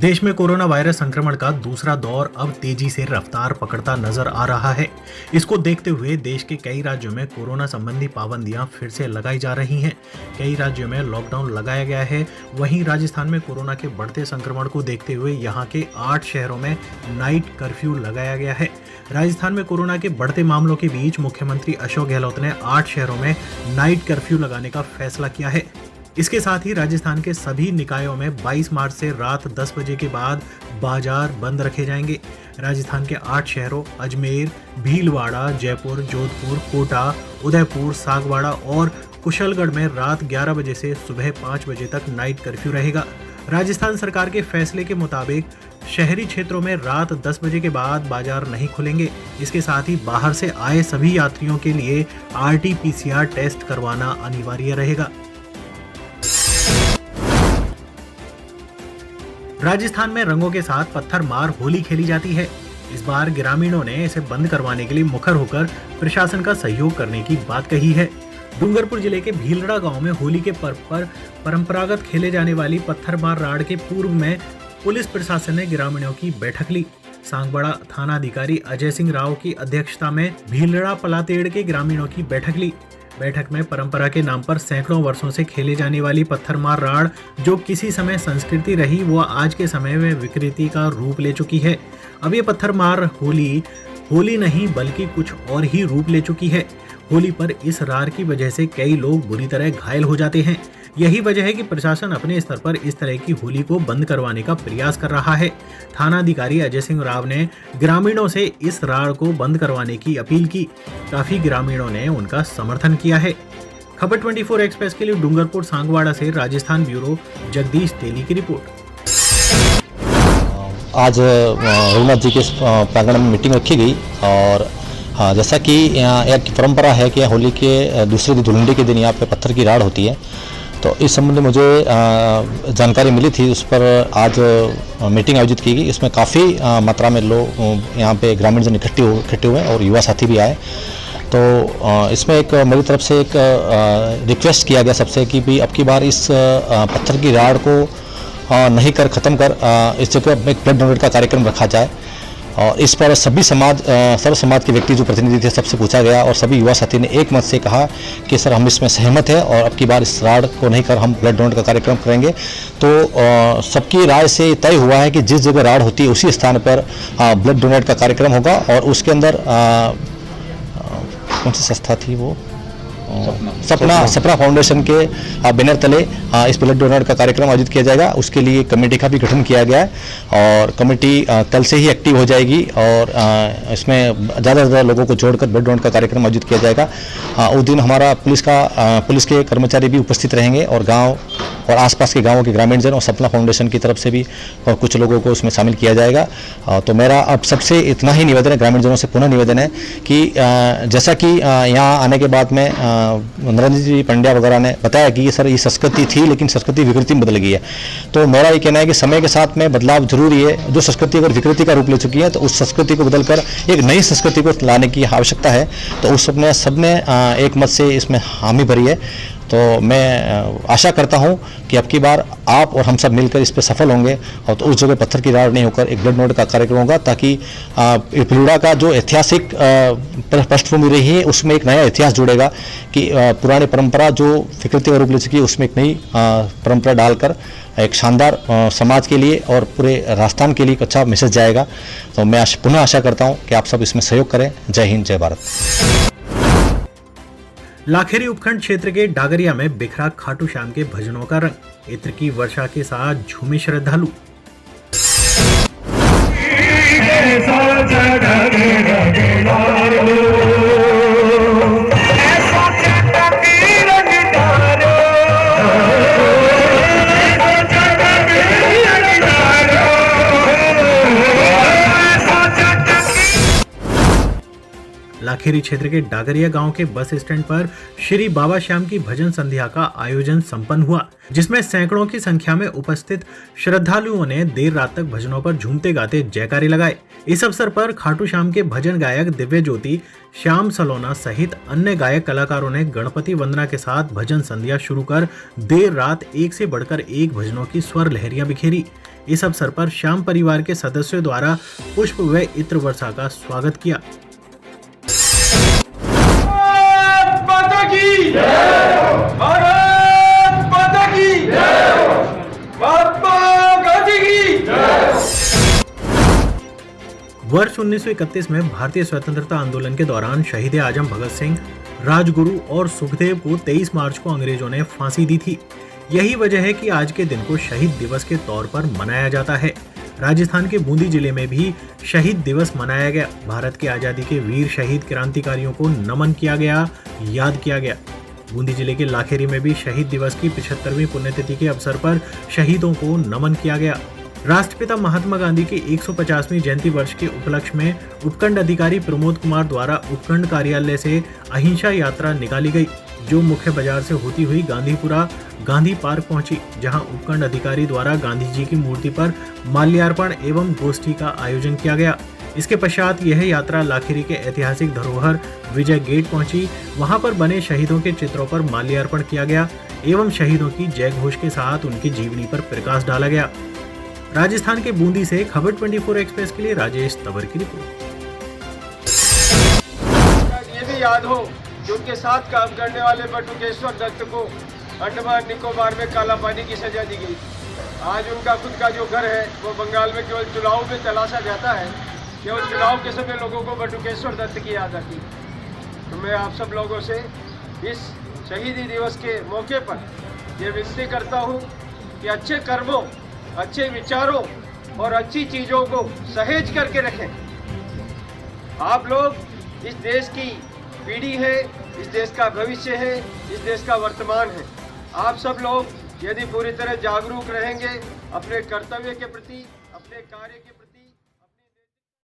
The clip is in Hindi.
देश में कोरोना वायरस संक्रमण का दूसरा दौर अब तेजी से रफ्तार पकड़ता नजर आ रहा है। इसको देखते हुए देश के कई राज्यों में कोरोना संबंधी पाबंदियां फिर से लगाई जा रही हैं। कई राज्यों में लॉकडाउन लगाया गया है। वहीं राजस्थान में कोरोना के बढ़ते संक्रमण को देखते हुए यहां के 8 शहरों में नाइट कर्फ्यू लगाया गया है। राजस्थान में कोरोना के बढ़ते मामलों के बीच मुख्यमंत्री अशोक गहलोत ने 8 शहरों में नाइट कर्फ्यू लगाने का फैसला किया है। इसके साथ ही राजस्थान के सभी निकायों में 22 मार्च से रात 10 बजे के बाद बाजार बंद रखे जाएंगे। राजस्थान के 8 शहरों अजमेर, भीलवाड़ा, जयपुर, जोधपुर, कोटा, उदयपुर, सागवाड़ा और कुशलगढ़ में रात 11 बजे से सुबह 5 बजे तक नाइट कर्फ्यू रहेगा। राजस्थान सरकार के फैसले के मुताबिक शहरी क्षेत्रों में रात 10 बजे के बाद बाजार नहीं खुलेंगे। इसके साथ ही बाहर से आए सभी यात्रियों के लिए RT-PCR टेस्ट करवाना अनिवार्य रहेगा। राजस्थान में रंगों के साथ पत्थर मार होली खेली जाती है। इस बार ग्रामीणों ने इसे बंद करवाने के लिए मुखर होकर प्रशासन का सहयोग करने की बात कही है। डूंगरपुर जिले के भीलड़ा गांव में होली के पर्व पर परंपरागत खेले जाने वाली पत्थर मार राड़ के पूर्व में पुलिस प्रशासन ने ग्रामीणों की बैठक ली। सांगबड़ा थाना अधिकारी अजय सिंह राव की अध्यक्षता में भीलड़ा पलातेड़ के ग्रामीणों की बैठक ली। बैठक में परंपरा के नाम पर सैकड़ों वर्षों से खेले जाने वाली पत्थरमार राड़ जो किसी समय संस्कृति रही वो आज के समय में विकृति का रूप ले चुकी है। अब ये पत्थरमार होली नहीं बल्कि कुछ और ही रूप ले चुकी है। होली पर इस रार की वजह से कई लोग बुरी तरह घायल हो जाते हैं। यही वजह है कि प्रशासन अपने स्तर पर इस तरह की होली को बंद करवाने का प्रयास कर रहा है। थाना अधिकारी अजय सिंह राव ने ग्रामीणों से इस राड़ को बंद करवाने की अपील की। काफी ग्रामीणों ने उनका समर्थन किया है। खबर 24 एक्सप्रेस के लिए डूंगरपुर सांगवाड़ा से राजस्थान ब्यूरो जगदीश तेली की रिपोर्ट। आज रघुनाथ जी के प्रांगण में मीटिंग रखी गई और जैसा कि यहाँ एक परंपरा है कि होली के दूसरे दिन धुलंडी के दिन यहाँ पे पत्थर की राड़ होती है, तो इस संबंध में मुझे जानकारी मिली थी। उस पर आज मीटिंग आयोजित की गई। इसमें काफ़ी मात्रा में लोग यहाँ पे ग्रामीण जन इकट्ठे हुए और युवा साथी भी आए। तो इसमें एक मेरी तरफ से एक रिक्वेस्ट किया गया सबसे कि भी अब की बार इस पत्थर की राड़ को नहीं कर ख़त्म कर इस जगह एक ब्लड डोनेट का कार्यक्रम रखा जाए। और इस पर सभी सर्व समाज के व्यक्ति जो प्रतिनिधि थे सबसे पूछा गया और सभी युवा साथी ने एक मत से कहा कि सर हम इसमें सहमत है और अब की बार इस राड़ को नहीं कर हम ब्लड डोनेट का कार्यक्रम करेंगे। तो सबकी राय से तय हुआ है कि जिस जगह राड़ होती है उसी स्थान पर ब्लड डोनेट का कार्यक्रम होगा। और उसके अंदर कौन सी संस्था थी वो सपना फाउंडेशन के बैनर तले इस ब्लड डोनेट का कार्यक्रम आयोजित किया जाएगा। उसके लिए कमेटी का भी गठन किया गया है और कमेटी कल से ही एक्टिव हो जाएगी और इसमें ज़्यादा से ज़्यादा लोगों को जोड़कर ब्लड डोनेट का कार्यक्रम आयोजित किया जाएगा। उस दिन हमारा पुलिस के कर्मचारी भी उपस्थित रहेंगे और गाँव और आसपास के गाँवों के ग्रामीणजन और सपना फाउंडेशन की तरफ से भी कुछ लोगों को उसमें शामिल किया जाएगा। तो मेरा अब सबसे इतना ही निवेदन है, ग्रामीणजनों से पुनः निवेदन है कि जैसा कि यहाँ आने के बाद में नरेंद्र जी पंड्या वगैरह ने बताया कि सर ये संस्कृति थी लेकिन संस्कृति विकृति में बदल गई है। तो मेरा ये कहना है कि समय के साथ में बदलाव जरूरी है। जो संस्कृति अगर विकृति का रूप ले चुकी है तो उस संस्कृति को बदलकर एक नई संस्कृति को लाने की आवश्यकता है। तो उस सबने एक मत से इसमें हामी भरी है। तो मैं आशा करता हूं कि अब की बार आप और हम सब मिलकर इस पर सफल होंगे और तो उस जगह पत्थर की राड़ नहीं होकर एक ब्लड डोनेट का कार्यक्रम होगा, ताकि भीलड़ा का जो ऐतिहासिक पृष्ठभूमि रही है उसमें एक नया इतिहास जुड़ेगा कि पुरानी परंपरा जो विकृति का रूप ले चुकी है उसमें एक नई परंपरा डालकर एक शानदार समाज के लिए और पूरे राजस्थान के लिए एक अच्छा मैसेज जाएगा। तो मैं पुनः आशा करता हूँ कि आप सब इसमें सहयोग करें। जय हिंद, जय भारत। लाखेरी उपखंड क्षेत्र के डागरिया में बिखरा खाटू श्याम के भजनों का रंग। इत्र की वर्षा के साथ झूमे श्रद्धालु। लाखेरी क्षेत्र के डागरिया गांव के बस स्टैंड पर श्री बाबा श्याम की भजन संध्या का आयोजन संपन्न हुआ, जिसमें सैकड़ों की संख्या में उपस्थित श्रद्धालुओं ने देर रात तक भजनों पर झूमते गाते जयकारे लगाए। इस अवसर पर खाटू श्याम के भजन गायक दिव्य ज्योति श्याम सलोना सहित अन्य गायक कलाकारों ने गणपति वंदना के साथ भजन संध्या शुरू कर देर रात एक से बढ़कर एक भजनों की स्वर लहरियां बिखेरी। इस अवसर पर श्याम परिवार के सदस्यों द्वारा पुष्प व इत्र वर्षा का स्वागत किया। वर्ष 1931 में भारतीय स्वतंत्रता आंदोलन के दौरान शहीद आजम भगत सिंह, राजगुरु और सुखदेव को 23 मार्च को अंग्रेजों ने फांसी दी थी। यही वजह है कि आज के दिन को शहीद दिवस के तौर पर मनाया जाता है। राजस्थान के बूंदी जिले में भी शहीद दिवस मनाया गया। भारत की आजादी के वीर शहीद क्रांतिकारियों को नमन किया गया, याद किया गया। बूंदी जिले के लाखेरी में भी शहीद दिवस की 75वीं पुण्यतिथि के अवसर पर शहीदों को नमन किया गया। राष्ट्रपिता महात्मा गांधी की 150वीं जयंती वर्ष के उपलक्ष्य में उपखंड अधिकारी प्रमोद कुमार द्वारा उपखंड कार्यालय से अहिंसा यात्रा निकाली गई, जो मुख्य बाजार से होती हुई गांधीपुरा गांधी पार्क पहुंची, जहां उपखंड अधिकारी द्वारा गांधी जी की मूर्ति पर माल्यार्पण एवं गोष्ठी का आयोजन किया गया। इसके पश्चात यह यात्रा लाखेरी के ऐतिहासिक धरोहर विजय गेट पहुंची। वहां पर बने शहीदों के चित्रों पर माल्यार्पण किया गया एवं शहीदों की जय घोष के साथ उनकी जीवनी पर प्रकाश डाला गया। राजस्थान के बूंदी से खबर 24 एक्सप्रेस के लिए राजेश तंवर की रिपोर्ट। ये भी याद हो कि उनके साथ काम करने वाले बटुकेश्वर दत्त को अंडमान निकोबार में काला पानी की सजा दी गई। आज उनका खुद का जो घर है वो बंगाल में केवल चुनाव में तलाशा जाता है। केवल चुनाव के समय लोगों को बटुकेश्वर दत्त की याद आती। तो मैं आप सब लोगों से इस शहीदी दिवस के मौके पर ये विनती करता हूँ कि अच्छे कर्मों, अच्छे विचारों और अच्छी चीज़ों को सहेज करके रखें। आप लोग इस देश की पीढ़ी है, इस देश का भविष्य है, इस देश का वर्तमान है। आप सब लोग यदि पूरी तरह जागरूक रहेंगे अपने कर्तव्य के प्रति, अपने कार्य के प्रति